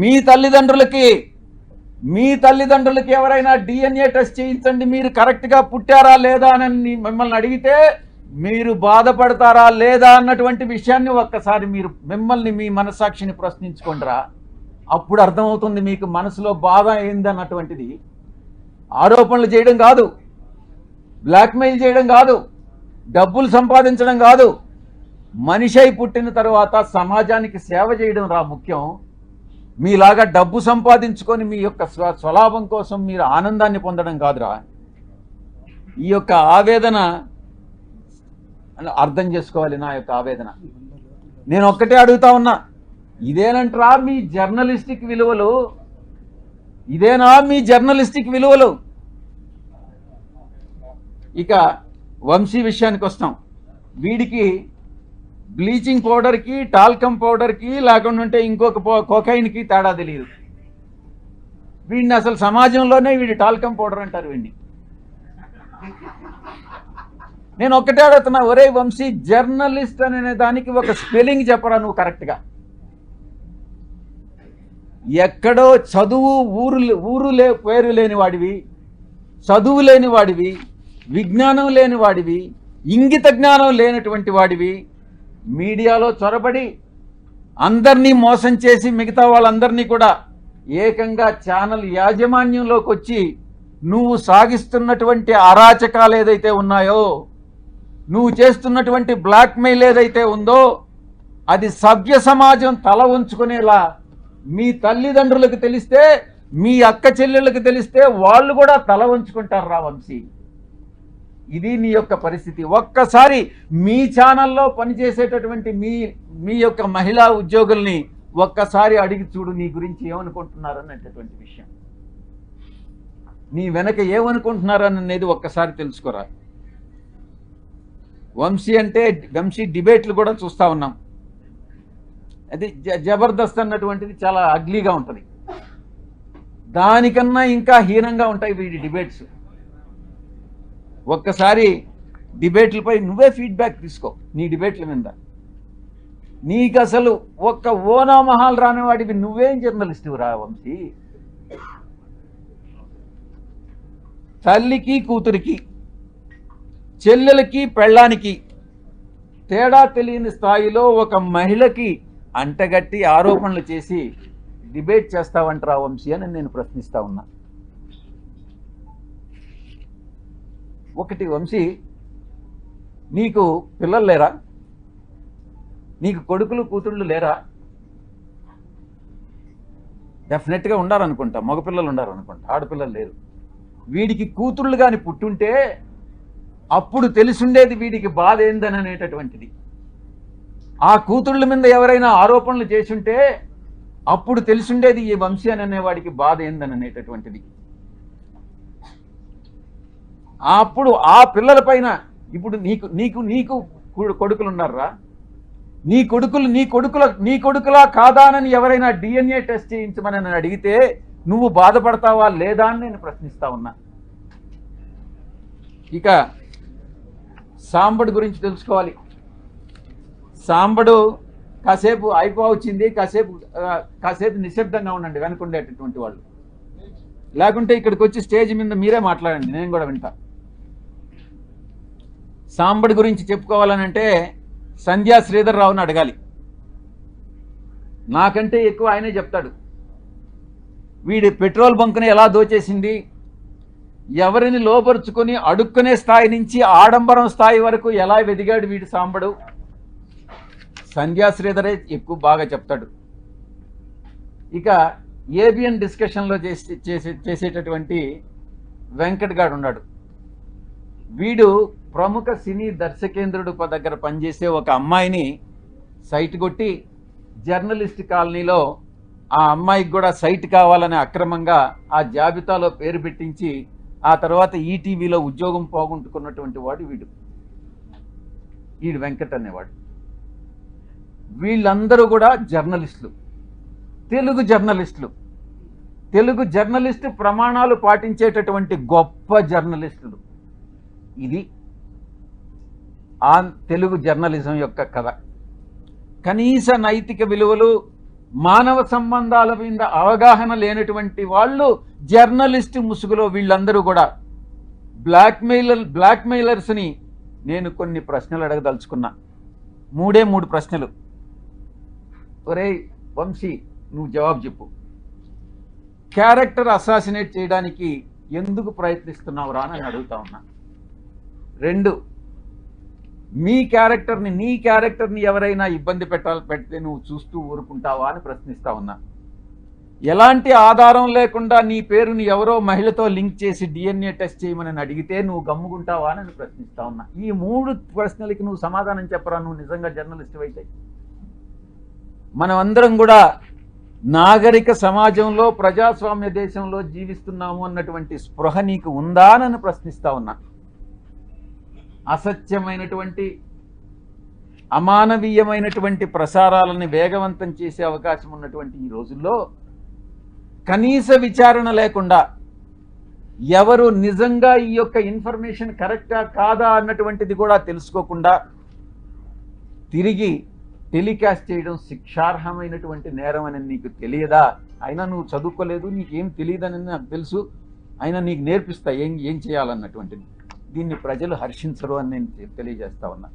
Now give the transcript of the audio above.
మీ తల్లిదండ్రులకి ఎవరైనా DNA test చేయించండి, మీరు కరెక్ట్గా పుట్టారా లేదా అని మిమ్మల్ని అడిగితే మీరు బాధపడతారా లేదా అన్నటువంటి విషయాన్ని ఒక్కసారి మీరు మిమ్మల్ని మీ మనస్సాక్షిని ప్రశ్నించుకోండిరా. అప్పుడు అర్థమవుతుంది మీకు మనసులో బాధ ఏందన్నటువంటిది. ఆరోపణలు చేయడం కాదు, బ్లాక్మెయిల్ చేయడం కాదు, డబ్బులు సంపాదించడం కాదు, మనిషి అయి పుట్టిన తర్వాత సమాజానికి సేవ చేయడం రా ముఖ్యం. మీలాగా డబ్బు సంపాదించుకొని మీ యొక్క స్వలాభం కోసం మీరు ఆనందాన్ని పొందడం కాదురా. ఈ యొక్క ఆవేదన అర్థం చేసుకోవాలి. నా యొక్క ఆవేదన నేను ఒక్కటే అడుగుతా ఉన్నా, ఇదేనంటారా మీ జర్నలిస్టిక్ విలువలు? ఇదేనా మీ జర్నలిస్టిక్ విలువలు? ఇక వంశీ విషయానికి వస్తాం. వీడికి బ్లీచింగ్ పౌడర్కి, టాల్కమ్ పౌడర్కి, లేకుండా ఇంకొక కోకైన్కి తేడా తెలియదు. వీడిని అసలు సమాజంలోనే వీడి టాల్కమ్ పౌడర్ అంటారు వీడిని. నేను ఒక్కటే అడుగుతున్నా, ఒరే వంశీ, జర్నలిస్ట్ అనే దానికి ఒక స్పెల్లింగ్ చెప్పరా నువ్వు కరెక్ట్గా. ఎక్కడో చదువు పేరు లేని వాడివి, చదువు లేని వాడివి, విజ్ఞానం లేని వాడివి, ఇంగిత జ్ఞానం లేనటువంటి వాడివి, మీడియాలో చొరబడి అందరినీ మోసం చేసి మిగతా వాళ్ళందరినీ కూడా ఏకంగా ఛానల్ యాజమాన్యంలోకి వచ్చి నువ్వు సాగిస్తున్నటువంటి అరాచకాలు ఏదైతే ఉన్నాయో, నువ్వు చేస్తున్నటువంటి బ్లాక్మెయిల్ ఏదైతే ఉందో, అది సభ్య సమాజం తల ఉంచుకునేలా మీ తల్లిదండ్రులకు తెలిస్తే, మీ అక్క చెల్లెళ్ళకి తెలిస్తే వాళ్ళు కూడా తల ఉంచుకుంటారు రా వంశీ. ఇది నీ యొక్క పరిస్థితి. ఒక్కసారి మీ ఛానల్లో పనిచేసేటటువంటి మీ యొక్క మహిళా ఉద్యోగుల్ని ఒక్కసారి అడిగి చూడు, నీ గురించి ఏమనుకుంటున్నారు అన్నటువంటి విషయం, నీ వెనక ఏమనుకుంటున్నారనేది ఒక్కసారి తెలుసుకోరా. వంశీ డిబేట్లు కూడా చూస్తూ ఉన్నాం. అది జబర్దస్త్ అన్నటువంటిది చాలా అగ్లీగా ఉంటుంది. దానికన్నా ఇంకా హీనంగా ఉంటాయి వీడి డిబేట్స్. ఒక్కసారి డిబేట్లపై నువ్వే ఫీడ్బ్యాక్ తీసుకో. నీ డిబేట్ల మీద నీకు అసలు ఒక్క ఓనామహాల్ రానివాడివి నువ్వేం జర్నలిస్టు రా వంశీ. తల్లికి కూతురికి, చెల్లెలకి పెళ్ళానికి తేడా తెలియని స్థాయిలో ఒక మహిళకి అంటగట్టి ఆరోపణలు చేసి డిబేట్ చేస్తావంటరా వంశీ అని నేను ప్రశ్నిస్తా ఉన్నా. ఒకటి వంశీ, నీకు పిల్లలు లేరా? నీకు కొడుకులు కూతుళ్ళు లేరా? డెఫినెట్గా ఉండాలనుకుంటా, మగపిల్లలు ఉండాలనుకుంటా, ఆడపిల్లలు లేరు. వీడికి కూతుళ్ళు కానీ పుట్టుంటే అప్పుడు తెలుసుండేది వీడికి బాధ ఏందని అనేటటువంటిది. ఆ కూతుళ్ళ మీద ఎవరైనా ఆరోపణలు చేసుంటే అప్పుడు తెలుసుండేది ఈ వంశీ అని అనేవాడికి బాధ ఏందని అనేటటువంటిది. అప్పుడు ఆ పిల్లల పైన ఇప్పుడు నీకు కొడుకులు ఉన్నారా? నీ కొడుకులా కాదానని ఎవరైనా డిఎన్ఏ టెస్ట్ చేయించమని నన్ను అడిగితే నువ్వు బాధపడతావా లేదా అని నేను ప్రశ్నిస్తా ఉన్నా. ఇక సాంబడు గురించి తెలుసుకోవాలి. సాంబడు కాసేపు అయిపోవచ్చింది, కాసేపు నిశ్శబ్దంగా ఉండండి వెనుకుండేటటువంటి వాళ్ళు, లేకుంటే ఇక్కడికి వచ్చి స్టేజ్ మీద మీరే మాట్లాడండి, నేను కూడా వింటా. సాంబడి గురించి చెప్పుకోవాలనంటే సంధ్యా శ్రీధర్ రావుని అడగాలి. నాకంటే ఎక్కువ ఆయనే చెప్తాడు. వీడి పెట్రోల్ బంకుని ఎలా దోచేసింది, ఎవరిని లోపరుచుకొని అడుక్కునే స్థాయి నుంచి ఆడంబరం స్థాయి వరకు ఎలా వెదిగాడు వీడి సాంబడు, సంధ్యా శ్రీధరే ఎక్కువ బాగా చెప్తాడు. ఇక ఏబిఎన్ డిస్కషన్లో చేసేటటువంటి వెంకట్ గాడు ఉన్నాడు. వీడు ప్రముఖ సినీ దర్శకేంద్రుడు దగ్గర పనిచేసే ఒక అమ్మాయిని సైట్ కొట్టి జర్నలిస్ట్ కాలనీలో ఆ అమ్మాయికి కూడా సైట్ కావాలని అక్రమంగా ఆ జాబితాలో పేరు పెట్టించి ఆ తర్వాత ఈటీవీలో ఉద్యోగం పోగొట్టుకున్నటువంటి వాడు వీడు వెంకట్ అనేవాడు. వీళ్ళందరూ కూడా జర్నలిస్టులు, తెలుగు జర్నలిస్టు ప్రమాణాలు పాటించేటటువంటి గొప్ప జర్నలిస్టులు. ఇది ఆ తెలుగు జర్నలిజం యొక్క కథ. కనీస నైతిక విలువలు, మానవ సంబంధాల మీద అవగాహన లేనటువంటి వాళ్ళు జర్నలిస్ట్ ముసుగులో వీళ్ళందరూ కూడా బ్లాక్మెయిలర్స్ని నేను కొన్ని ప్రశ్నలు అడగదలుచుకున్నా. మూడు ప్రశ్నలు. ఒరే వంశీ, నువ్వు జవాబు చెప్పు. క్యారెక్టర్ అసాసినేట్ చేయడానికి ఎందుకు ప్రయత్నిస్తున్నావు రా అని అడుగుతా ఉన్నా. 2, నీ క్యారెక్టర్ని ఎవరైనా ఇబ్బంది పెడితే నువ్వు చూస్తూ ఊరుకుంటావా అని ప్రశ్నిస్తా ఉన్నా. ఎలాంటి ఆధారం లేకుండా నీ పేరుని ఎవరో మహిళతో లింక్ చేసి DNA టెస్ట్ చేయమని అడిగితే నువ్వు గమ్ముకుంటావా అని ప్రశ్నిస్తా ఉన్నా. ఈ 3 ప్రశ్నలకి నువ్వు సమాధానం చెప్పరా, నువ్వు నిజంగా జర్నలిస్ట్ అయితే. మనం అందరం కూడా నాగరిక సమాజంలో ప్రజాస్వామ్య దేశంలో జీవిస్తున్నాము అన్నటువంటి స్పృహ నీకు ఉందా అని ప్రశ్నిస్తా ఉన్నా. అసత్యమైనటువంటి అమానవీయమైనటువంటి ప్రసారాలని వేగవంతం చేసే అవకాశం ఉన్నటువంటి ఈ రోజుల్లో కనీస విచారణ లేకుండా ఎవరు నిజంగా ఈ యొక్క ఇన్ఫర్మేషన్ కరెక్టా కాదా అన్నటువంటిది కూడా తెలుసుకోకుండా తిరిగి టెలికాస్ట్ చేయడం శిక్షార్హమైనటువంటి నేరం అని నీకు తెలియదా? అయినా నువ్వు చదువుకోలేదు, నీకేం తెలియదని నాకు తెలుసు, అయినా నీకు నేర్పిస్తా ఏం చేయాలన్నటువంటిది. దీన్ని ప్రజలు హర్షించరు అని నేను తెలియజేస్తా ఉన్నా.